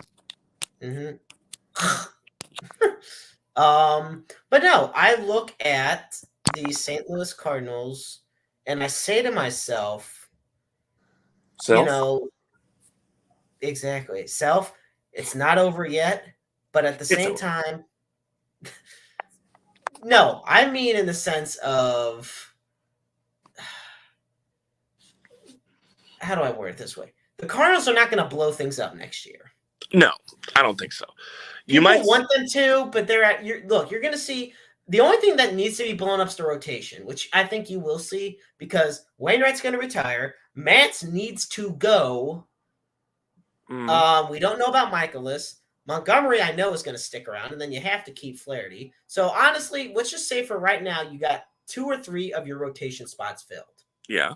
But no, I look at the St. Louis Cardinals and I say to myself, exactly, it's not over yet, but at the same time, no, I mean in the sense of, how do I word it this way? The Cardinals are not going to blow things up next year. No, I don't think so. You might want them to, but you're going to see the only thing that needs to be blown up is the rotation, which I think you will see because Wainwright's going to retire. Matz needs to go. We don't know about Michaelis. Montgomery, I know, is going to stick around, and then you have to keep Flaherty. So honestly, let's just say for right now, you got 2 or 3 of your rotation spots filled. Yeah.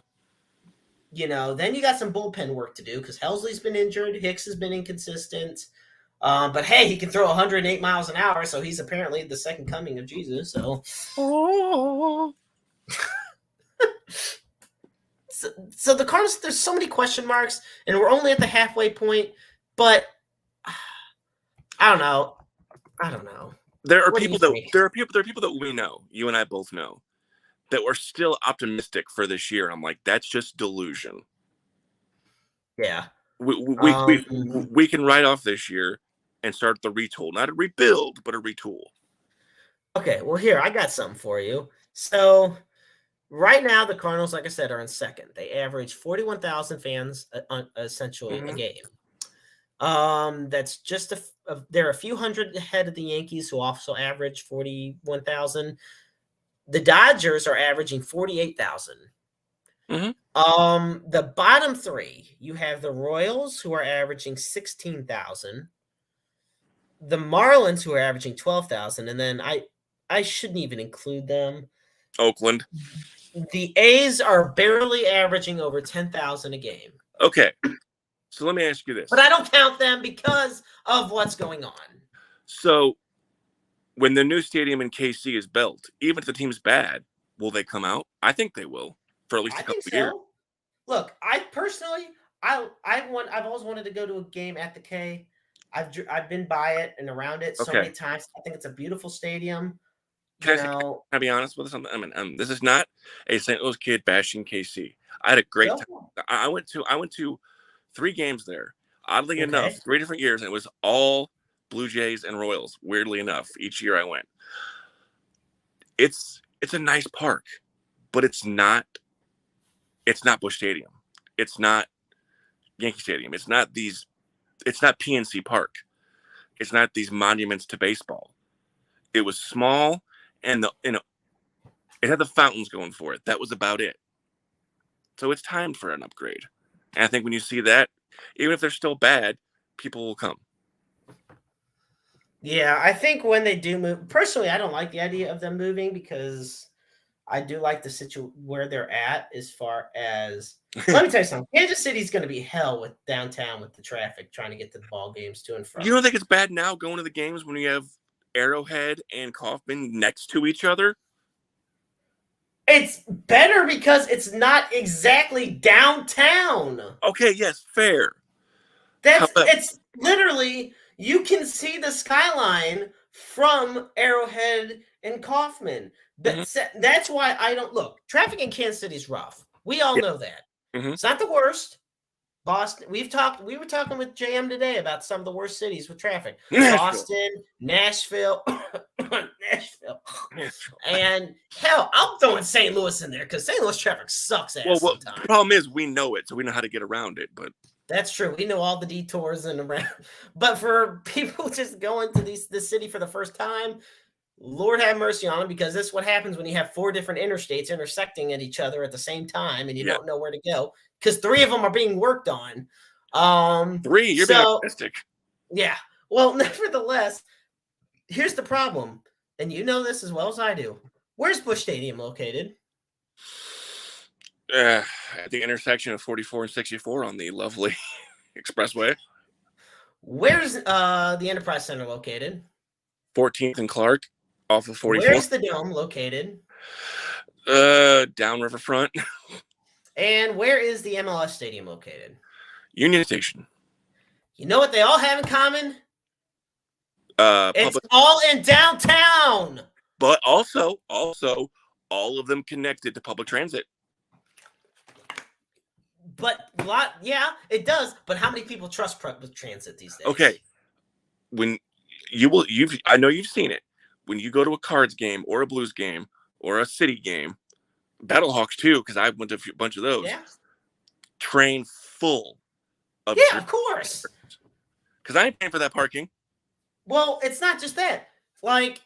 Then you got some bullpen work to do because Helsley's been injured. Hicks has been inconsistent. But hey, he can throw 108 miles an hour, so he's apparently the second coming of Jesus. So, so the Cardinals, there's so many question marks, and we're only at the halfway point. But I don't know. There are people that we know, you and I both know, that we're still optimistic for this year. And I'm like, that's just delusion. Yeah. we can write off this year and start the retool, not a rebuild, but a retool. Okay, well, here, I got something for you. So right now, the Cardinals, like I said, are in second. They average 41,000 fans essentially a game. That's just they're a few hundred ahead of the Yankees, who also average 41,000. The Dodgers are averaging 48,000. The bottom three, you have the Royals, who are averaging 16,000. The Marlins, who are averaging 12,000, and then I shouldn't even include them. Oakland. The A's are barely averaging over 10,000 a game. Okay. So let me ask you this. But I don't count them because of what's going on. So when the new stadium in KC is built, even if the team's bad, will they come out? I think they will for at least a couple of years. Look, I personally, I've always wanted to go to a game at the K. I've been by it and around it so many times. I think it's a beautiful stadium. Can I be honest with something? I mean, this is not a St. Louis kid bashing KC. I had a great time. I went to 3 games there. Oddly enough, 3 different years, and it was all Blue Jays and Royals. Weirdly enough, each year I went. It's a nice park, but it's not Busch Stadium. It's not Yankee Stadium. It's not PNC Park. It's not these monuments to baseball. It was small, and it had the fountains going for it. That was about it. So it's time for an upgrade. And I think when you see that, even if they're still bad, people will come. Yeah, I think when they do move, personally, I don't like the idea of them moving because I do like the situation where they're at as far as, let me tell you something. Kansas City's going to be hell with downtown with the traffic trying to get to the ball games to and from. You don't think it's bad now going to the games when you have Arrowhead and Kauffman next to each other? It's better because it's not exactly downtown. Okay, yes, fair. It's literally, you can see the skyline from Arrowhead and Kauffman. That's why I don't look. Traffic in Kansas City is rough. We all know that. It's not the worst. Boston. We were talking with JM today about some of the worst cities with traffic. Boston, Nashville, and hell, I'm throwing St. Louis in there because St. Louis traffic sucks ass sometimes. The problem is we know it, so we know how to get around it. But that's true. We know all the detours and around. But for people just going to this city for the first time, Lord have mercy on them, because this is what happens when you have 4 different interstates intersecting at each other at the same time and you don't know where to go because 3 of them are being worked on. 3? You're being optimistic. Yeah. Well, nevertheless, here's the problem, and you know this as well as I do. Where's Busch Stadium located? At the intersection of 44 and 64 on the lovely expressway. Where's the Enterprise Center located? 14th and Clark, off of 44. Where's the Dome located? Down Riverfront. And where is the MLS Stadium located? Union Station. You know what they all have in common? It's all in downtown. But also, all of them connected to public transit. But it does. But how many people trust public transit these days? Okay, when I know you've seen it. When you go to a Cards game or a Blues game or a City game, Battlehawks too, because I went to a bunch of those. Yeah. Train full. Of course. Because I ain't paying for that parking. Well, it's not just that. Like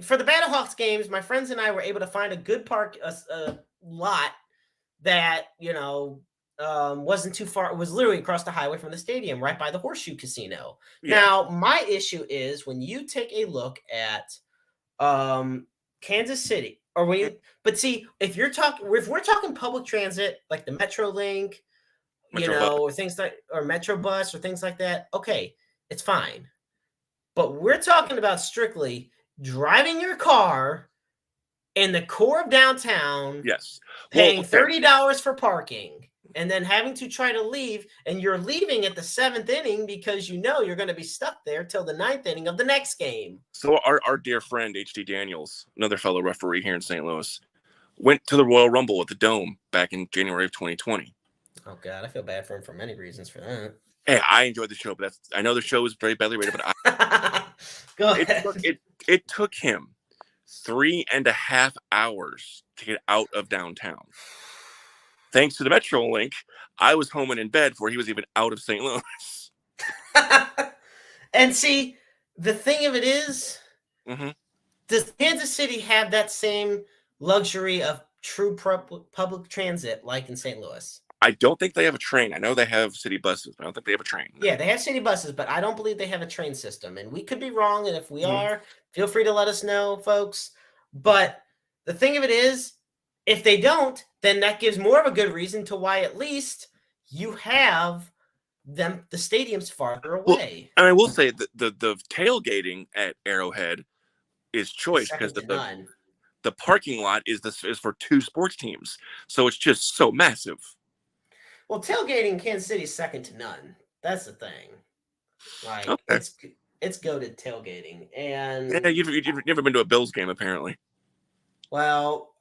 for the Battlehawks games, my friends and I were able to find a good lot that wasn't too far. It was literally across the highway from the stadium, right by the Horseshoe Casino. Yeah. Now, my issue is when you take a look at Kansas City, or when you, but see, if we're talking public transit like the MetroLink, or things like, or Metro Bus or things like that, okay, it's fine. But we're talking about strictly driving your car in the core of downtown. Yes. Paying $30 for parking. And then having to try to leave, and you're leaving at the 7th inning because you're going to be stuck there till the 9th inning of the next game. So our dear friend H.D. Daniels, another fellow referee here in St. Louis, went to the Royal Rumble at the Dome back in January of 2020. Oh God, I feel bad for him for many reasons for that. Hey, I enjoyed the show, but I know the show was very badly rated, but Go ahead. it took him 3.5 hours to get out of downtown. Thanks to the Metro link, I was home and in bed before he was even out of St. Louis. And see, the thing of it is, Mm-hmm. does Kansas City have that same luxury of true public transit like in St. Louis? I don't think they have a train. I know they have city buses, but I don't think they have a train. No. Yeah, they have city buses, but I don't believe they have a train system. And we could be wrong. And if we are, feel free to let us know, folks. But the thing of it is, if they don't, then that gives more of a good reason to why at least you have the stadiums farther away. Well, and I will say that the tailgating at Arrowhead is choice because the parking lot is for 2 sports teams, so it's just so massive. Well, tailgating in Kansas City is second to none. That's the thing. Like it's goated tailgating, and yeah, you've never been to a Bills game apparently. Well,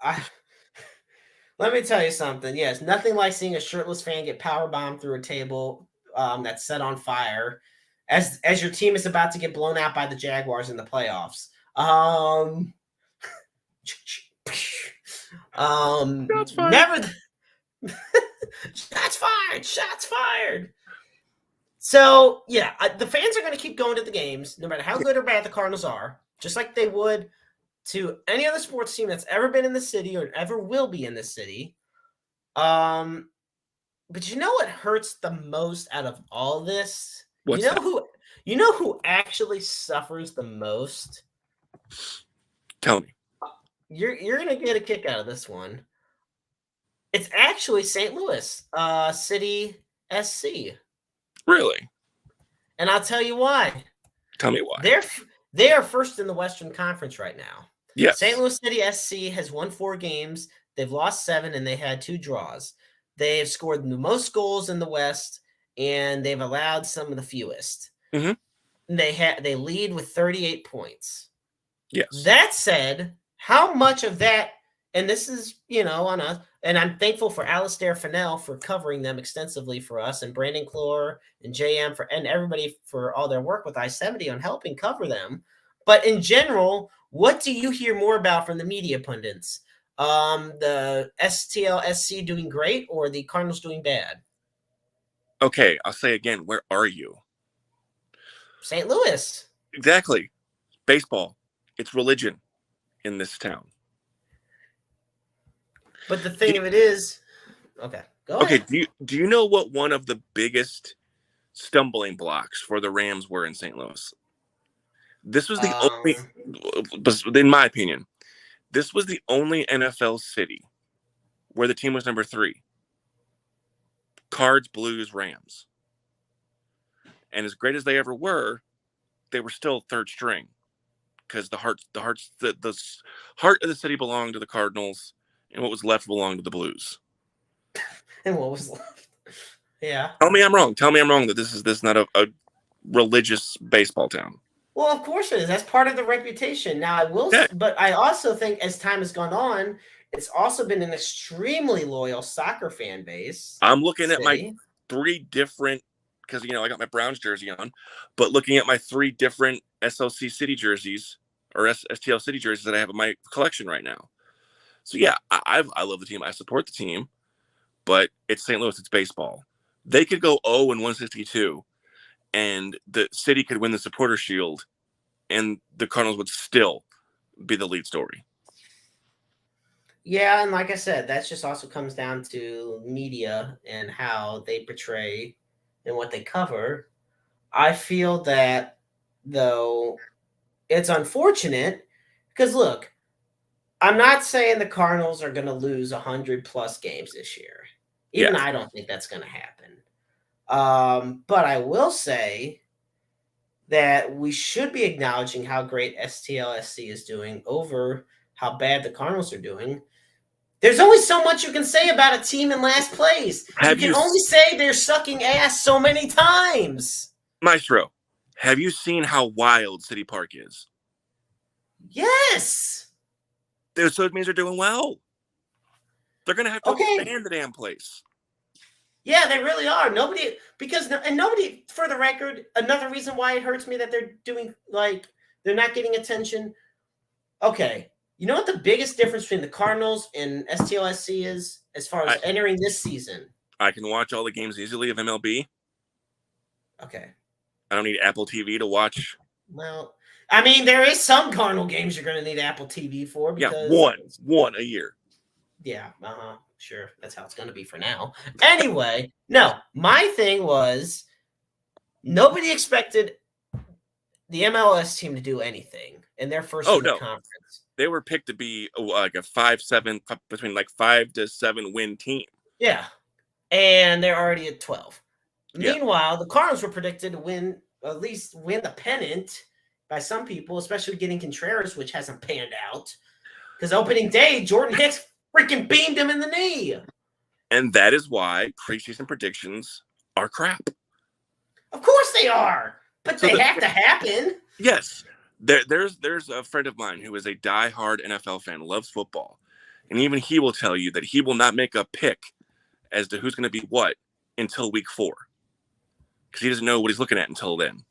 let me tell you something. Yes, nothing like seeing a shirtless fan get power bombed through a table that's set on fire as your team is about to get blown out by the Jaguars in the playoffs. Never. Shots fired! Shots fired! So yeah, the fans are going to keep going to the games, no matter how good or bad the Cardinals are, just like they would to any other sports team that's ever been in the city or ever will be in the city. But you know what hurts the most out of all this? What's that? You know who actually suffers the most? Tell me. You're gonna get a kick out of this one. It's actually St. Louis, City SC. Really? And I'll tell you why. Tell me why. They are first in the Western Conference right now. Yes. St. Louis City SC has won 4 games. They've lost 7, and they had 2 draws. They've scored the most goals in the West, and they've allowed some of the fewest. Mm-hmm. They lead with 38 points. Yes. That said, how much of that, and this is, on us, and I'm thankful for Alistair Fennell for covering them extensively for us, and Brandon Clore and JM and everybody for all their work with I-70 on helping cover them. But in general, what do you hear more about from the media pundits? The STLSC doing great or the Cardinals doing bad? Okay, I'll say again, where are you? St. Louis. Exactly. Baseball. It's religion in this town. But the thing of it is, okay, go ahead. Okay, do you know what one of the biggest stumbling blocks for the Rams were in St. Louis? This was the only, in my opinion, this was the only NFL city where the team was number 3. Cards, Blues, Rams. And as great as they ever were, they were still third string because the heart of the city belonged to the Cardinals, and what was left belonged to the Blues. And what was left? Yeah. Tell me I'm wrong. Tell me I'm wrong that this is not a religious baseball town. Well, of course it is. That's part of the reputation. Now, I will, but I also think as time has gone on, it's also been an extremely loyal soccer fan base. I'm looking at my 3 different, because I got my Browns jersey on, but looking at my 3 different SLC City jerseys or STL City jerseys that I have in my collection right now. So yeah, I love the team. I support the team, but it's St. Louis. It's baseball. They could go 0-162, and the city could win the Supporter Shield, and the Cardinals would still be the lead story. Yeah, and like I said, that just also comes down to media and how they portray and what they cover. I feel that, though, it's unfortunate because, look, I'm not saying the Cardinals are going to lose 100-plus games this year. Even I don't think that's going to happen. But I will say that we should be acknowledging how great STLSC is doing over how bad the Cardinals are doing. There's only so much you can say about a team in last place. You can only say they're sucking ass so many times. Maestro, have you seen how wild City Park is? Yes. So it means they're doing well. They're going to have to expand the damn place. Yeah, they really are. Nobody, for the record, another reason why it hurts me that they're doing, like, they're not getting attention. Okay. You know what the biggest difference between the Cardinals and STLSC is as far as entering this season? I can watch all the games easily of MLB. Okay. I don't need Apple TV to watch. Well, I mean, there is some Cardinal games you're going to need Apple TV for because one a year. Yeah, sure. That's how it's going to be for now. Anyway, no, my thing was nobody expected the MLS team to do anything in their first in the conference. They were picked to be like a 5-7 between like 5 to 7 win team. Yeah, and they're already at 12. Yeah. Meanwhile, the Cardinals were predicted to at least win the pennant by some people, especially getting Contreras, which hasn't panned out. Because opening day, Jordan Hicks freaking beamed him in the knee. And that is why preseason predictions are crap. Of course they are, but so they have to happen. Yes. There's a friend of mine who is a diehard NFL fan, loves football. And even he will tell you that he will not make a pick as to who's going to be what until week 4. Because he doesn't know what he's looking at until then.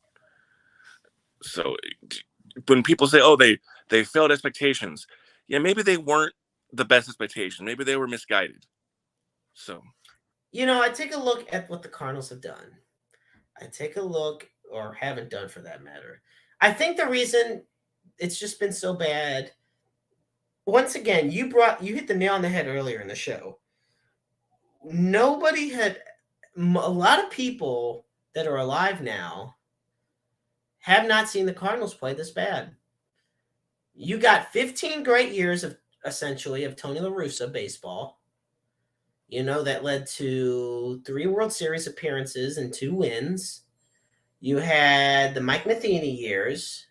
So when people say, oh, they failed expectations, yeah, maybe they weren't the best expectation. Maybe they were misguided. So, I take a look at what the Cardinals have done. I take a look, or haven't done for that matter. I think the reason it's just been so bad, once again, you hit the nail on the head earlier in the show. A lot of people that are alive now have not seen the Cardinals play this bad. You got 15 great years of Tony La Russa baseball. That led to 3 World Series appearances and 2 wins. You had the Mike Matheny years,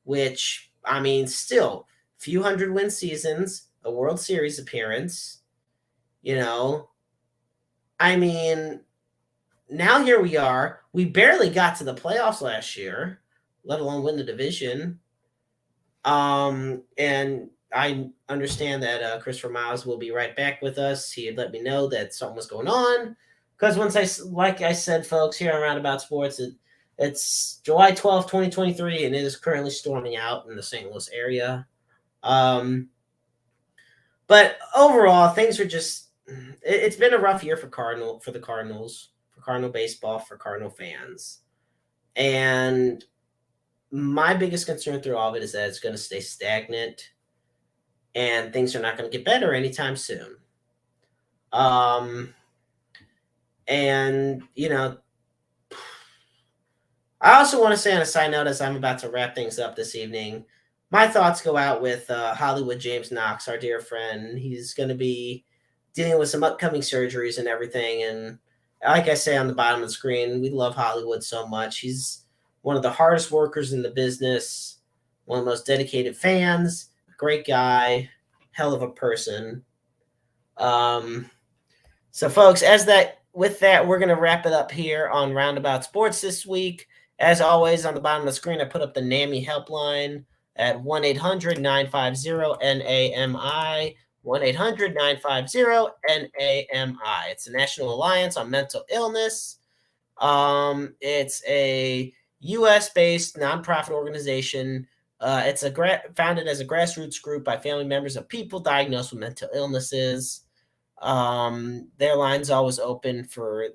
which, I mean, still, few hundred win seasons, a World Series appearance. I mean, now here we are. We barely got to the playoffs last year, let alone win the division. And I understand that Christopher Miles will be right back with us. He had let me know that something was going on. Because like I said, folks, here on Roundabout Sports, it's July 12th, 2023, and it is currently storming out in the St. Louis area. But overall, things are just – it's been a rough year for the Cardinals, for Cardinal baseball, for Cardinal fans. And my biggest concern through all of it is that it's going to stay stagnant and things are not going to get better anytime soon. And, I also want to say on a side note, as I'm about to wrap things up this evening, my thoughts go out with Hollywood James Knox, our dear friend. He's going to be dealing with some upcoming surgeries and everything. And like I say on the bottom of the screen, we love Hollywood so much. He's one of the hardest workers in the business, one of the most dedicated fans, a great guy, hell of a person. So, folks, with that, we're going to wrap it up here on Roundabout Sports this week. As always, on the bottom of the screen, I put up the NAMI helpline at 1-800-950-NAMI, 1-800-950-NAMI. It's the National Alliance on Mental Illness. It's a U.S.-based nonprofit organization. It's founded as a grassroots group by family members of people diagnosed with mental illnesses. Their line's always open for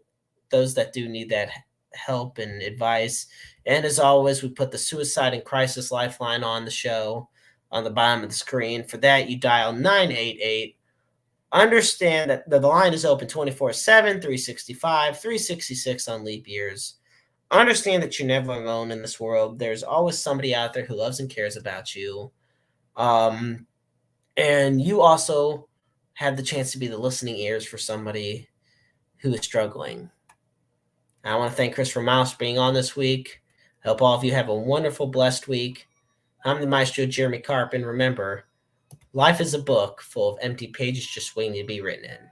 those that do need that help and advice. And as always, we put the Suicide and Crisis Lifeline on the show on the bottom of the screen. For that, you dial 988. Understand that the line is open 24/7, 365, 366 on leap years. Understand that you're never alone in this world. There's always somebody out there who loves and cares about you. And you also have the chance to be the listening ears for somebody who is struggling. I want to thank Christopher Miles for being on this week. I hope all of you have a wonderful, blessed week. I'm the Maestro, Jeremy Karp, and remember, life is a book full of empty pages just waiting to be written in.